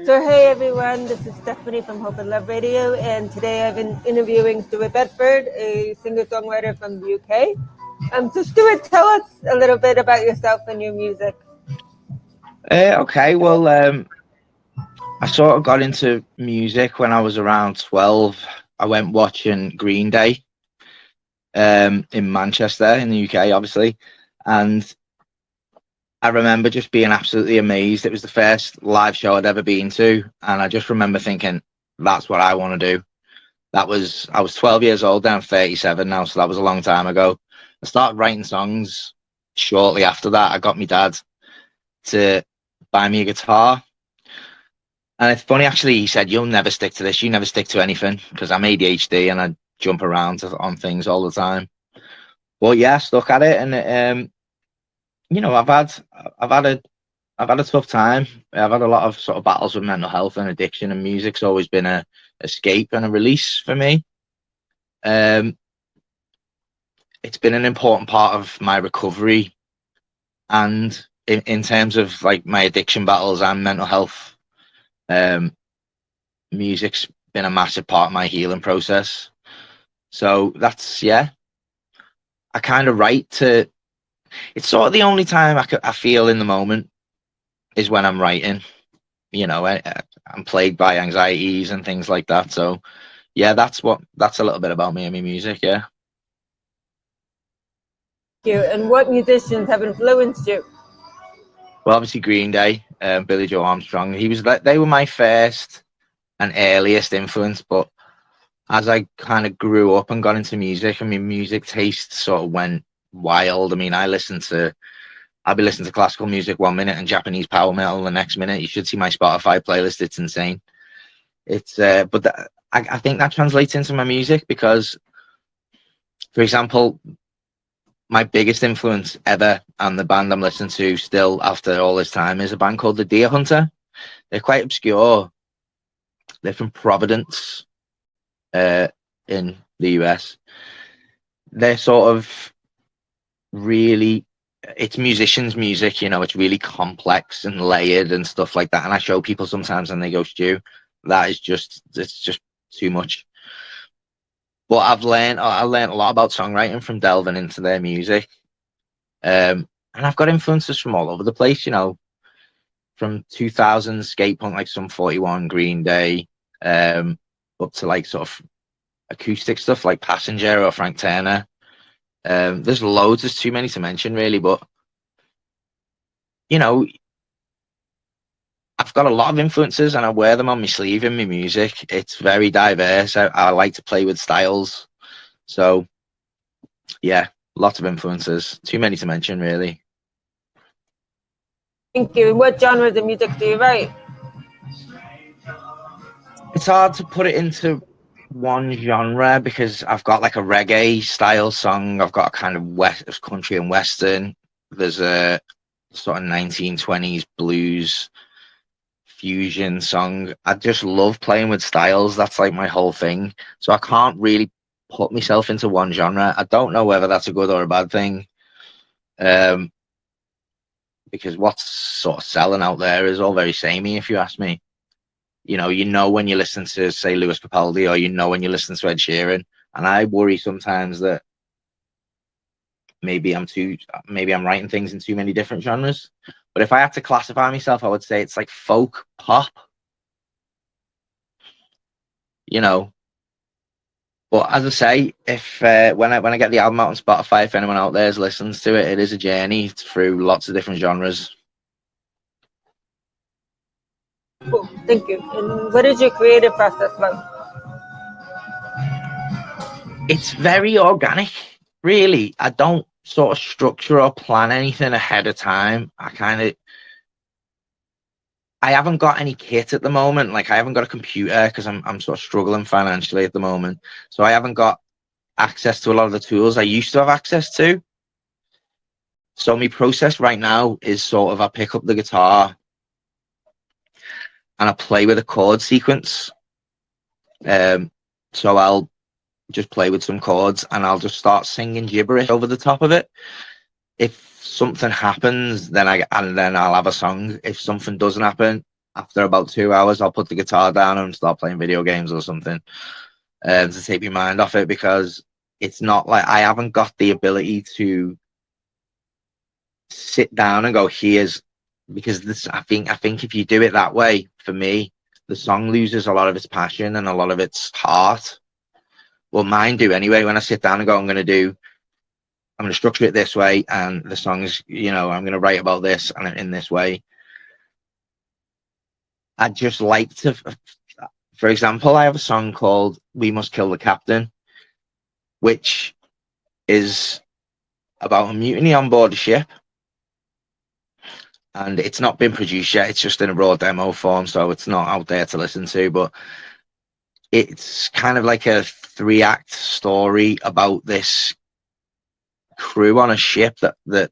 So hey everyone, this is Stephanie from Hope and Love Radio, and today I've been interviewing Stuart Bedford, a singer-songwriter from the UK. So Stuart, tell us a little bit about yourself and your music. Okay, well, I sort of got into music when I was around 12. I went watching Green Day in Manchester, in the UK, obviously. And I remember just being absolutely amazed. It was the first live show I'd ever been to. And I just remember thinking, that's what I want to do. I was 12 years old, then I'm 37 now, so that was a long time ago. I started writing songs shortly after that. I got my dad to buy me a guitar. And it's funny, actually, he said, you'll never stick to this. You never stick to anything, because I'm ADHD and I jump around on things all the time. But yeah, I stuck at it. And, I've had a tough time. I've had a lot of sort of battles with mental health and addiction, and music's always been a escape and a release for me. Um, it's been an important part of my recovery, and in terms of like my addiction battles and mental health, music's been a massive part of my healing process. So that's, yeah, I kind of write to. It's sort of the only time I feel in the moment is when I'm writing. I'm plagued by anxieties and things like that. So yeah, that's a little bit about me and my music. Yeah. Thank you. And what musicians have influenced you? Well, obviously Green Day, Billy Joe Armstrong. They were my first and earliest influence. But as I kind of grew up and got into music, I mean, music taste sort of went wild. I mean, I'll be listening to classical music 1 minute and Japanese power metal the next minute. You should see my Spotify playlist. It's insane. I think that translates into my music because, for example, my biggest influence ever and the band I'm listening to still after all this time is a band called the Deer Hunter. They're quite obscure. They're from Providence, in the US. They're sort of really, it's musicians' music, it's really complex and layered and stuff like that. And I show people sometimes and they go, Stu, it's just too much. But I learned a lot about songwriting from delving into their music. And I've got influences from all over the place, from 2000s skate punk like Sum 41, Green Day, up to like sort of acoustic stuff like Passenger or Frank Turner. There's loads. There's too many to mention, really. But I've got a lot of influences, and I wear them on my sleeve in my music. It's very diverse. I like to play with styles. So, yeah, lots of influences. Too many to mention, really. Thank you. What genres of music do you write? It's hard to put it into one genre because I've got like a reggae style song. I've got a kind of west country and western. There's a sort of 1920s blues fusion song. I just love playing with styles. That's like my whole thing. So I can't really put myself into one genre. I don't know whether that's a good or a bad thing. Because what's sort of selling out there is all very samey, if you ask me. When you listen to, say, Lewis Capaldi, or when you listen to Ed Sheeran, and I worry sometimes that maybe I'm writing things in too many different genres. But if I had to classify myself, I would say it's like folk pop. But as I say, if when I get the album out on Spotify, if anyone out there listens to it, it is a journey through lots of different genres. Cool. Thank you. And what is your creative process like? It's very organic, really. I don't sort of structure or plan anything ahead of time. I haven't got any kit at the moment. Like, I haven't got a computer because I'm sort of struggling financially at the moment. So I haven't got access to a lot of the tools I used to have access to. So my process right now is sort of I pick up the guitar and I play with a chord sequence. So I'll just play with some chords and I'll just start singing gibberish over the top of it. If something happens, then I'll have a song. If something doesn't happen, after about 2 hours, I'll put the guitar down and start playing video games or something, to take my mind off it, because it's not like I haven't got the ability to sit down and go, here's, because this, I think if you do it that way, for me, the song loses a lot of its passion and a lot of its heart. Well, mine do anyway. When I sit down and go, I'm going to structure it this way, and the songs, I'm going to write about this and in this way. I just like to, for example, I have a song called "We Must Kill the Captain," which is about a mutiny on board a ship, and it's not been produced yet. It's just in a raw demo form, so it's not out there to listen to, but it's kind of like a 3-act story about this crew on a ship that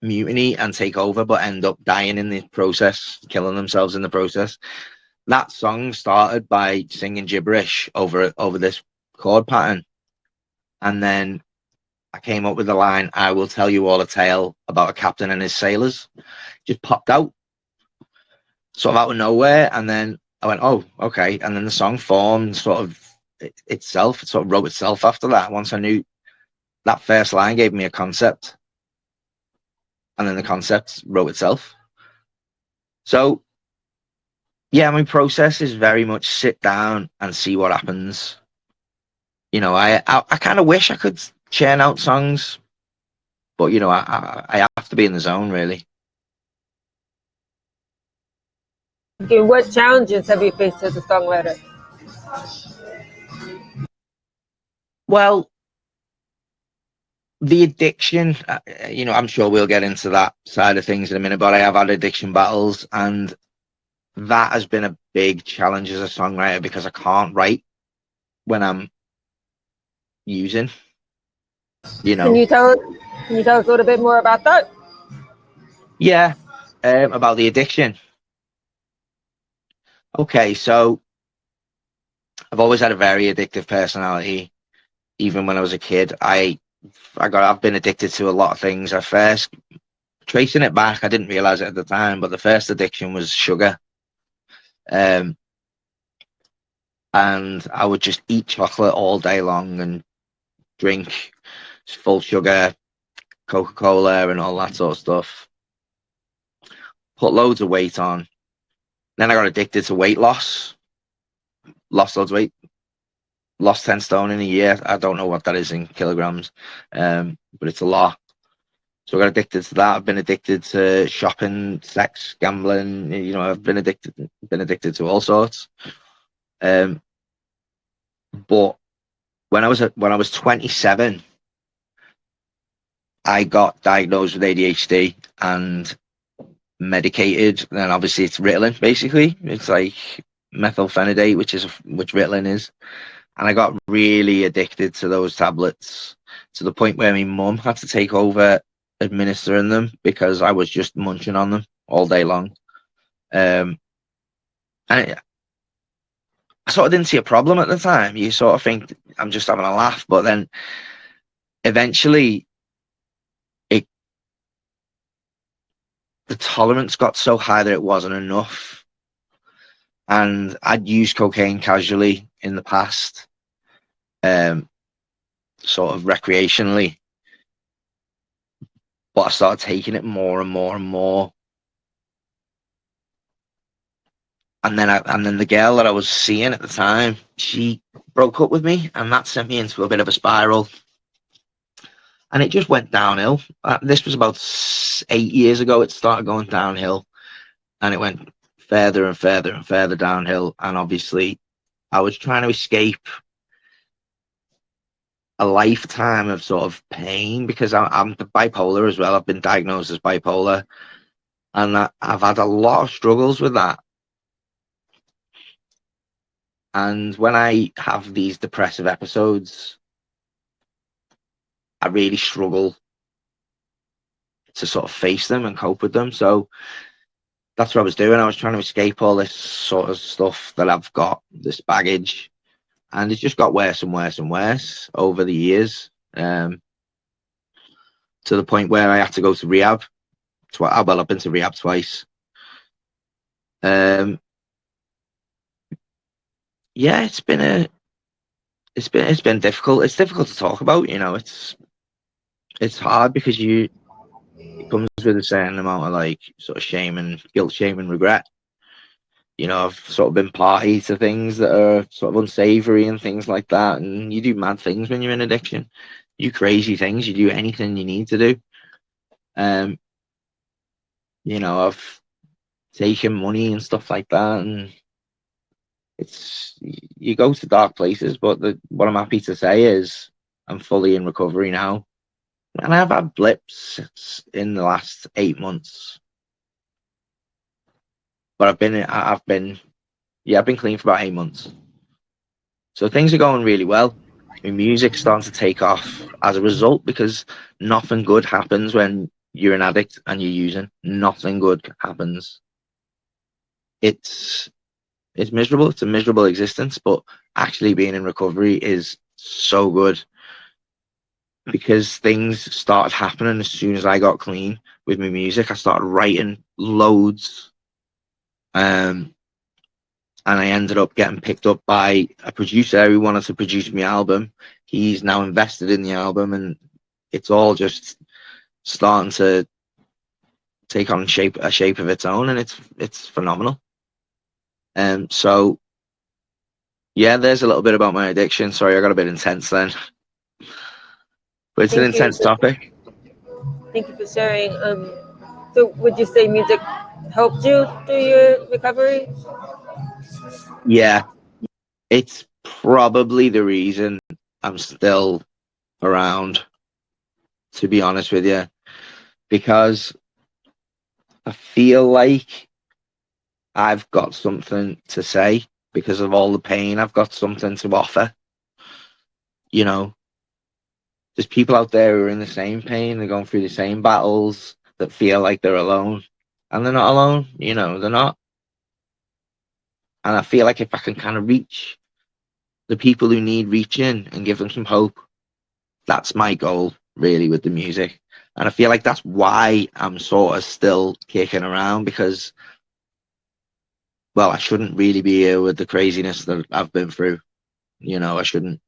mutiny and take over, but end up dying in the process, killing themselves in the process. That song started by singing gibberish over this chord pattern, and then I came up with the line, "I will tell you all a tale about a captain and his sailors." Just popped out sort of out of nowhere, and then I went, "Oh, okay," and then the song formed sort of itself. It sort of wrote itself after that. Once I knew that first line gave me a concept, and then the concept wrote itself. So yeah, my process is very much sit down and see what happens. I kind of wish I could churn out songs, but I have to be in the zone, really. Okay, what challenges have you faced as a songwriter? Well, the addiction, I'm sure we'll get into that side of things in a minute, but I have had addiction battles, and that has been a big challenge as a songwriter, because I can't write when I'm using, Can you tell us a little bit more about that? Yeah, about the addiction. Okay, so I've always had a very addictive personality. Even when I was a kid, I've been addicted to a lot of things. At first, tracing it back, I didn't realize it at the time, but the first addiction was sugar. And I would just eat chocolate all day long and drink full sugar, Coca-Cola and all that sort of stuff. Put loads of weight on. Then I got addicted to weight loss. Lost loads of weight. Lost 10 stone in a year. I don't know what that is in kilograms, but it's a lot. So I got addicted to that. I've been addicted to shopping, sex, gambling. I've been addicted to all sorts. But when I was 27, I got diagnosed with ADHD and medicated. And obviously, it's Ritalin. Basically, it's like methylphenidate, which Ritalin is. And I got really addicted to those tablets, to the point where my mum had to take over administering them, because I was just munching on them all day long. And I sort of didn't see a problem at the time. You sort of think I'm just having a laugh, but then eventually the tolerance got so high that it wasn't enough. And I'd used cocaine casually in the past, sort of recreationally, but I started taking it more and more and more. And then the girl that I was seeing at the time, she broke up with me, and that sent me into a bit of a spiral. And it just went downhill. This was about 8 years ago. It started going downhill, and it went further and further and further downhill. And obviously, I was trying to escape a lifetime of sort of pain, because I'm bipolar as well. I've been diagnosed as bipolar, and I've had a lot of struggles with that. And when I have these depressive episodes, I really struggle to sort of face them and cope with them. So that's what I was doing. I was trying to escape all this sort of stuff that I've got, this baggage, and it just got worse and worse and worse over the years, to the point where I had to go to rehab. Well, I've been to rehab twice. Um, yeah, it's been difficult. It's difficult to talk about. You know, it's hard because it comes with a certain amount of like sort of shame and guilt, shame and regret. You know, I've sort of been party to things that are sort of unsavory and things like that. And you do mad things when you're in addiction. You crazy things. You do anything you need to do. Um, you know, I've taken money and stuff like that, and it's you go to dark places. But what I'm happy to say is I'm fully in recovery now, and I've had blips in the last 8 months. But I've been clean for about 8 months. So things are going really well. My music's starting to take off as a result because nothing good happens when you're an addict and you're using. Nothing good happens. It's it's miserable. It's a miserable existence, but actually being in recovery is so good because things started happening as soon as I got clean with my music. I started writing loads. And I ended up getting picked up by a producer who wanted to produce my album. He's now invested in the album, and it's all just starting to take on a shape of its own, and it's phenomenal. So yeah, there's a little bit about my addiction. Sorry, I got a bit intense then, but it's an Thank you. intense topic. Thank you for sharing. So would you say music helped you through your recovery? Yeah, it's probably the reason I'm still around, to be honest with you, because I feel like I've got something to say because of all the pain. I've got something to offer. You know, there's people out there who are in the same pain, they're going through the same battles, that feel like they're alone. And they're not alone, you know, they're not. And I feel like if I can kind of reach the people who need reaching and give them some hope, that's my goal really with the music. And I feel like that's why I'm sort of still kicking around because, well, I shouldn't really be here with the craziness that I've been through. You know, I shouldn't,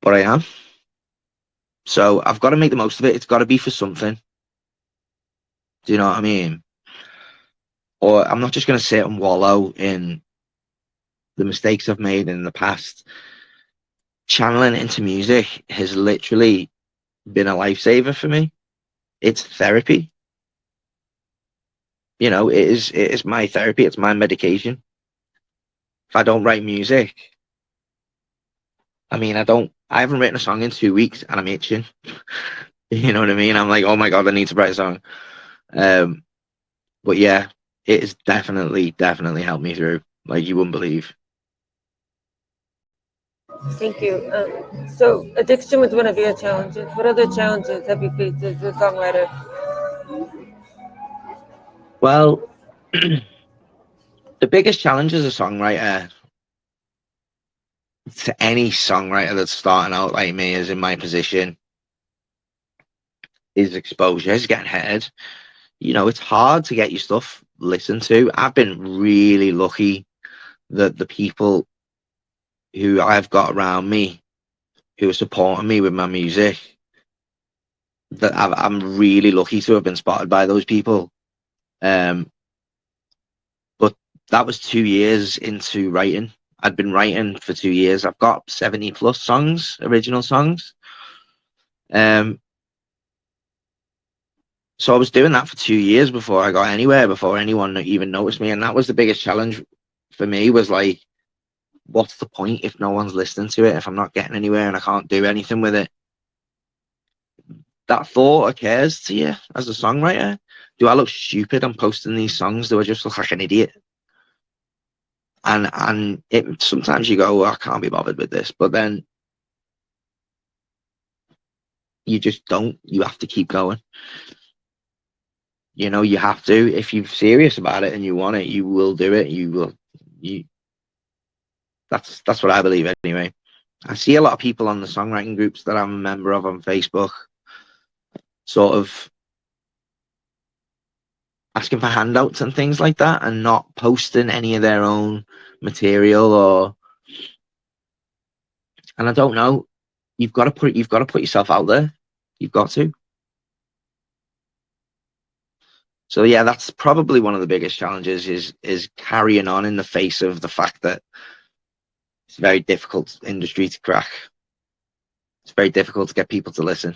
but I am. So I've got to make the most of it. It's got to be for something. Do you know what I mean? Or I'm not just going to sit and wallow in the mistakes I've made in the past. Channeling into music has literally been a lifesaver for me. It's therapy. You know, it is my therapy. It's my medication. If I don't write music, I mean, I haven't written a song in 2 weeks and I'm itching. You know what I mean? I'm like, oh my God, I need to write a song. Um, but yeah, it has definitely helped me through. Like you wouldn't believe. Thank you. So addiction was one of your challenges. What other challenges have you faced as a songwriter? Well, the biggest challenge as a songwriter, to any songwriter that's starting out like me is in my position, is exposure, is getting heard. You know, it's hard to get your stuff listened to. I've been really lucky that the people who I've got around me who are supporting me with my music, that I'm really lucky to have been spotted by those people. Um, but that was 2 years into writing. I'd been writing for 2 years. I've got 70 plus songs, original songs. Um, so I was doing that for 2 years before I got anywhere, before anyone even noticed me. And that was the biggest challenge for me, was like, what's the point if no one's listening to it, if I'm not getting anywhere and I can't do anything with it? That thought occurs to you as a songwriter. Do I look stupid? I'm posting these songs. Do I just look like an idiot? And it sometimes you go, well, I can't be bothered with this, but then you just don't. You have to keep going. You know, you have to. If you're serious about it and you want it, you will do it. You will. You. That's what I believe anyway. I see a lot of people on the songwriting groups that I'm a member of on Facebook, sort of asking for handouts and things like that, and not posting any of their own material. Or, and I don't know, you've got to put yourself out there. You've got to. So yeah, that's probably one of the biggest challenges, is carrying on in the face of the fact that it's a very difficult industry to crack. It's very difficult to get people to listen.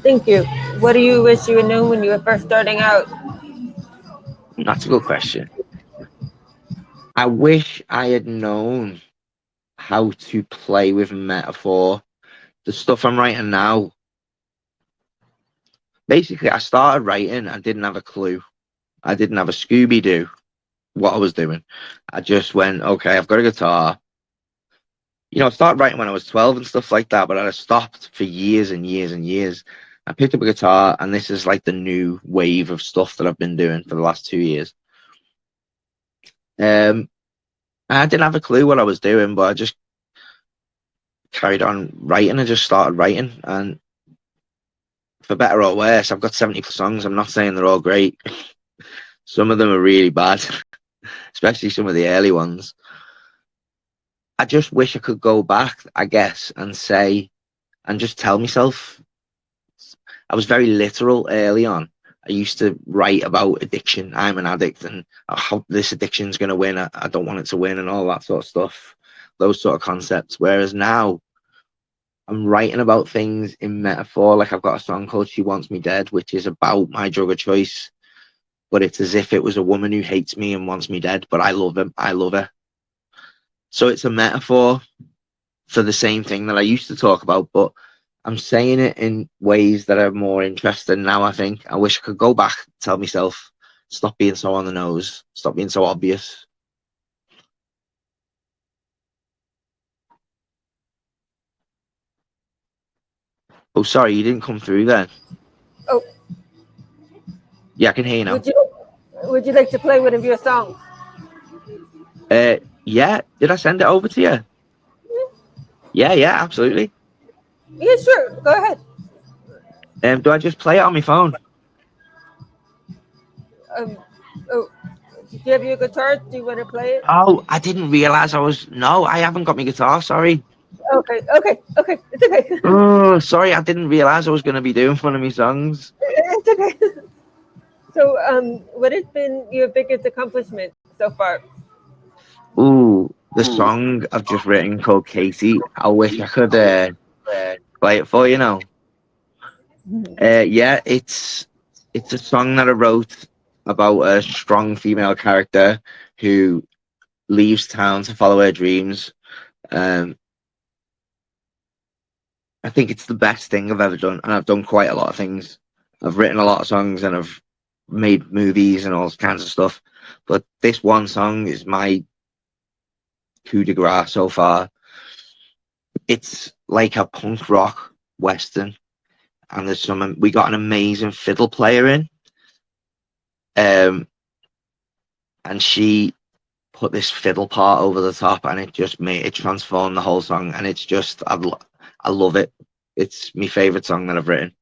Thank you. What do you wish you had known when you were first starting out? That's a good question. I wish I had known how to play with metaphor. The stuff I'm writing now, basically, I started writing, I didn't have a clue. I didn't have a Scooby Doo what I was doing. I just went, okay, I've got a guitar. I started writing when I was 12 and stuff like that, but I stopped for years and years and years. I picked up a guitar, and this is like the new wave of stuff that I've been doing for the last 2 years. I didn't have a clue what I was doing, but I just carried on writing. I just started writing, and for better or worse, I've got 70 songs. I'm not saying they're all great. Some of them are really bad, especially some of the early ones. I just wish I could go back, I guess, and say, and just tell myself. I was very literal early on. I used to write about addiction. I'm an addict, and how this addiction's going to win. I don't want it to win, and all that sort of stuff, those sort of concepts. Whereas now, I'm writing about things in metaphor. Like, I've got a song called "She Wants Me Dead," which is about my drug of choice, but it's as if it was a woman who hates me and wants me dead, but I love him. I love her. So it's a metaphor for the same thing that I used to talk about, but I'm saying it in ways that are more interesting now. I think I wish I could go back, tell myself, stop being so on the nose, stop being so obvious. Oh, sorry, you didn't come through then. Oh, Yeah, I can hear you now. would you like to play one of your songs? Yeah, did I send it over to you? Yeah, absolutely. Yeah, sure. Go ahead. Do I just play it on my phone? Um, oh, do you have your guitar? Do you want to play it? Oh, I didn't realize I was. No, I haven't got my guitar. Sorry. Okay. It's okay. Oh, sorry, I didn't realize I was going to be doing one of my songs. It's okay. So, what has been your biggest accomplishment so far? Ooh, the song I've just written called Katie. I wish I could play it for you now. Yeah, it's a song that I wrote about a strong female character who leaves town to follow her dreams. Um, I think it's the best thing I've ever done, and I've done quite a lot of things. I've written a lot of songs, and I've made movies and all kinds of stuff. But this one song is my coup de grace so far. It's like a punk rock western, and we got an amazing fiddle player in, um, and she put this fiddle part over the top, and it transformed the whole song, and it's just I love it. It's my favorite song that I've written.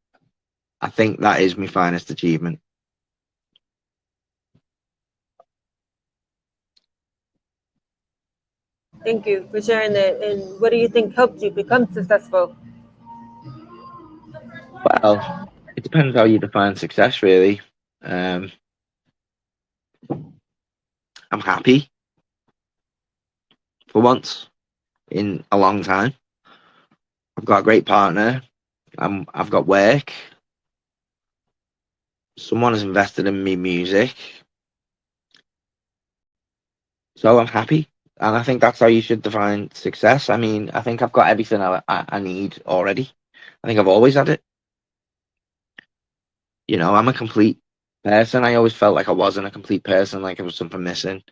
I think that is my finest achievement. Thank you for sharing that. And what do you think helped you become successful? Well, it depends how you define success, really. Um, I'm happy for once in a long time. I've got a great partner. I've got work. Someone has invested in me music, so I'm happy. And I think that's how you should define success. I mean, I think I've got everything I need already. I think I've always had it. I'm a complete person. I always felt like I wasn't a complete person, like there was something missing.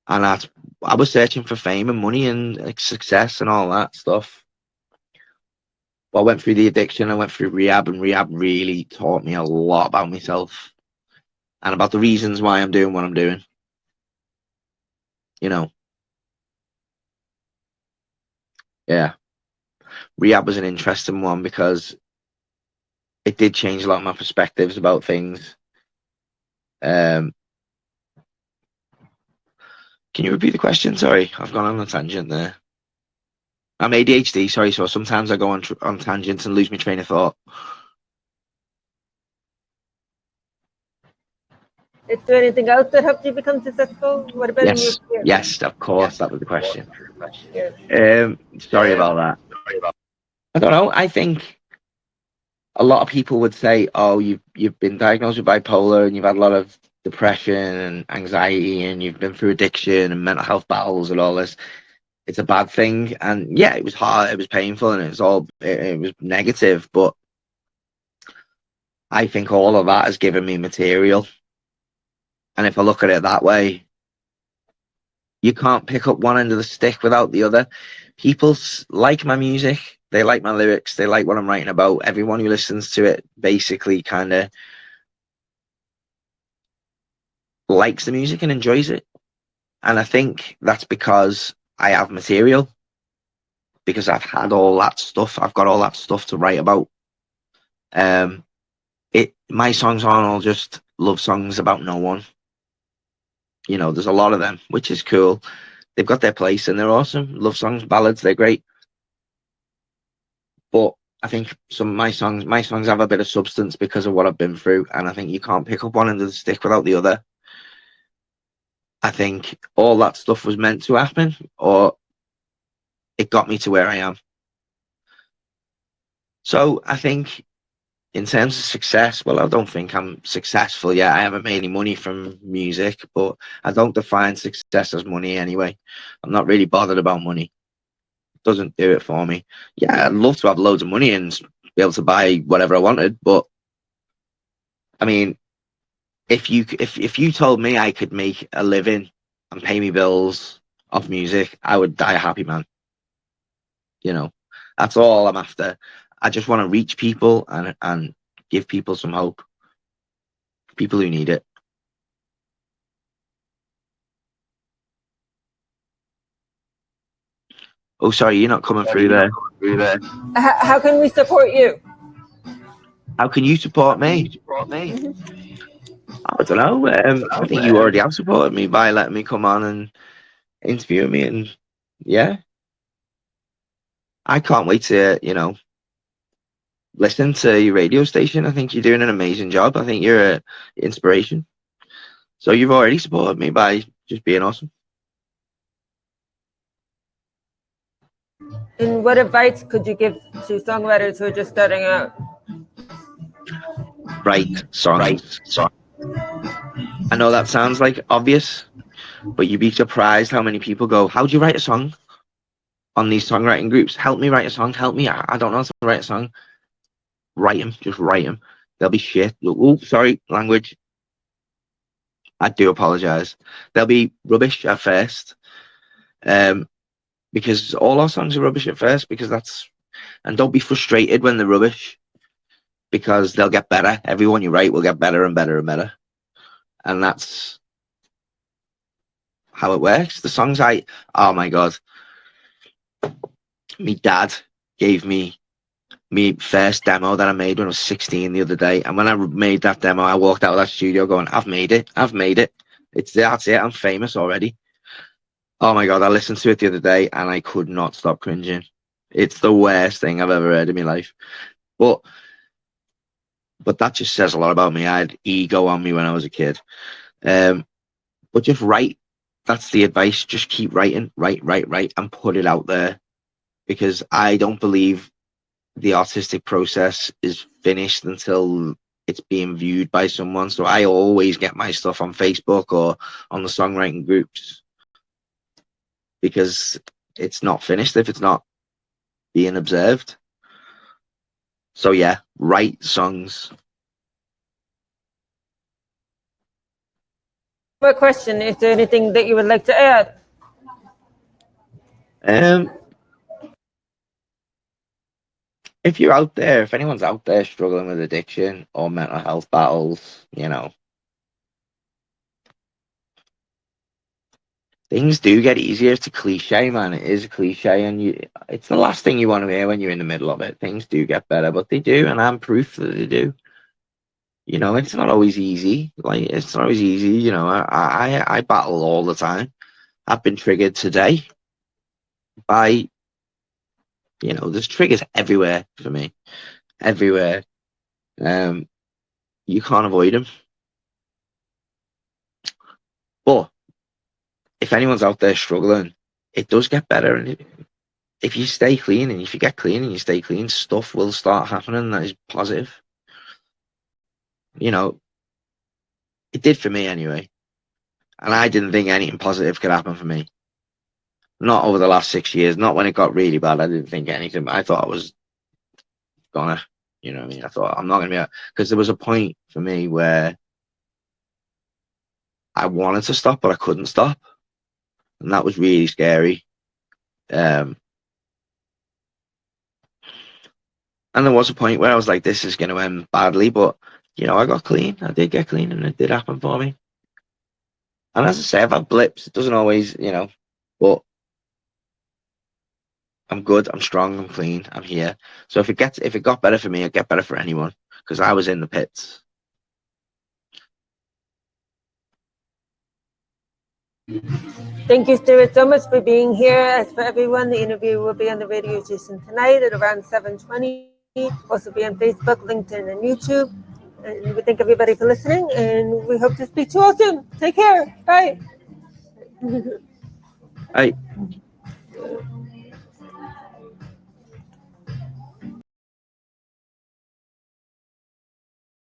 And I was searching for fame and money and like, success and all that stuff. But I went through the addiction, I went through rehab, and rehab really taught me a lot about myself and about the reasons why I'm doing what I'm doing. You know, yeah. Rehab was an interesting one because it did change a lot of my perspectives about things. Can you repeat the question? Sorry, I've gone on a tangent there. I'm ADHD, sorry, so sometimes I go on tangents and lose my train of thought. Is there anything else that helped you become successful? What about in your Yes, career? yes, of course, that was the question. Yes. Sorry about that. I don't know. I think a lot of people would say, "Oh, you've been diagnosed with bipolar and you've had a lot of depression and anxiety and you've been through addiction and mental health battles and all this. It's a bad thing." And yeah, it was hard, it was painful, and it was negative. But I think all of that has given me material. And if I look at it that way, you can't pick up one end of the stick without the other. People like my music, they like my lyrics, they like what I'm writing about. Everyone who listens to it basically kind of likes the music and enjoys it. And I think that's because I have material, because I've had all that stuff. I've got all that stuff to write about. My songs aren't all just love songs about no one. You know, there's a lot of them, which is cool. They've got their place and they're awesome. Love songs, ballads, they're great. But I think some of my songs have a bit of substance because of what I've been through, and I think you can't pick up one end of the stick without the other. I think all that stuff was meant to happen, or it got me to where I am. So I think in terms of success, well, I don't think I'm successful yet. I haven't made any money from music, but I don't define success as money anyway. I'm not really bothered about money. It doesn't do it for me. Yeah, I'd love to have loads of money and be able to buy whatever I wanted, but I mean, if you told me I could make a living and pay me bills off music, I would die a happy man. You know, that's all I'm after. I just want to reach people and give people some hope, people who need it. Oh, sorry, you're not coming through there. How can we support you? How can you support me? I don't know. I think you already have supported me by letting me come on and interview me, and yeah, I can't wait to listen to your radio station. I think you're doing an amazing job. I think you're an inspiration. So you've already supported me by just being awesome. And what advice could you give to songwriters who are just starting out? Write songs. I know that sounds like obvious, but you'd be surprised how many people go, "How do you write a song?" on these songwriting groups. Help me write a song. Help me. I don't know how to write a song. Write them. Just write them. They'll be shit. Oh, sorry, language. I do apologize. They'll be rubbish at first. Because all our songs are rubbish at first, and don't be frustrated when they're rubbish, because they'll get better. Everyone you write will get better and better and better. And that's how it works. The songs oh my God, my dad gave me first demo that I made when I was 16 the other day. And when I made that demo, I walked out of that studio going, I've made it. That's it. I'm famous already. Oh my God, I listened to it the other day and I could not stop cringing. It's the worst thing I've ever heard in my life. But that just says a lot about me. I had ego on me when I was a kid. But just write. That's the advice. Just keep writing, write, and put it out there. Because I don't believe the artistic process is finished until it's being viewed by someone. So I always get my stuff on Facebook or on the songwriting groups, because it's not finished if it's not being observed. So yeah, write songs. What question? Is there anything that you would like to add? If you're out there, if anyone's out there struggling with addiction or mental health battles, things do get easier. It's a cliche, man. It is a cliche, and it's the last thing you want to hear when you're in the middle of it. Things do get better, but they do, and I'm proof that they do. It's not always easy. Like, it's not always easy. I battle all the time. I've been triggered today by, there's triggers everywhere for me, everywhere. You can't avoid them. But if anyone's out there struggling, it does get better. And if you stay clean, and if you get clean and you stay clean, stuff will start happening that is positive. It did for me anyway. And I didn't think anything positive could happen for me. Not over the last 6 years. Not when it got really bad. I didn't think anything. I thought I was gonna, you know what I mean? I thought I'm not gonna be, because there was a point for me where I wanted to stop, but I couldn't stop. And that was really scary. And there was a point where I was like, this is going to end badly, but I got clean. I did get clean, and it did happen for me. And as I say, I've had blips. It doesn't always, but I'm good. I'm strong. I'm clean. I'm here. So if it got better for me, it'd get better for anyone, because I was in the pits. Thank you, Stuart, so much for being here. As for everyone, the interview will be on the radio station tonight at around 7:20. Also be on Facebook, LinkedIn, and YouTube. And we thank everybody for listening, and we hope to speak to you all soon. Take care. Bye. Hey.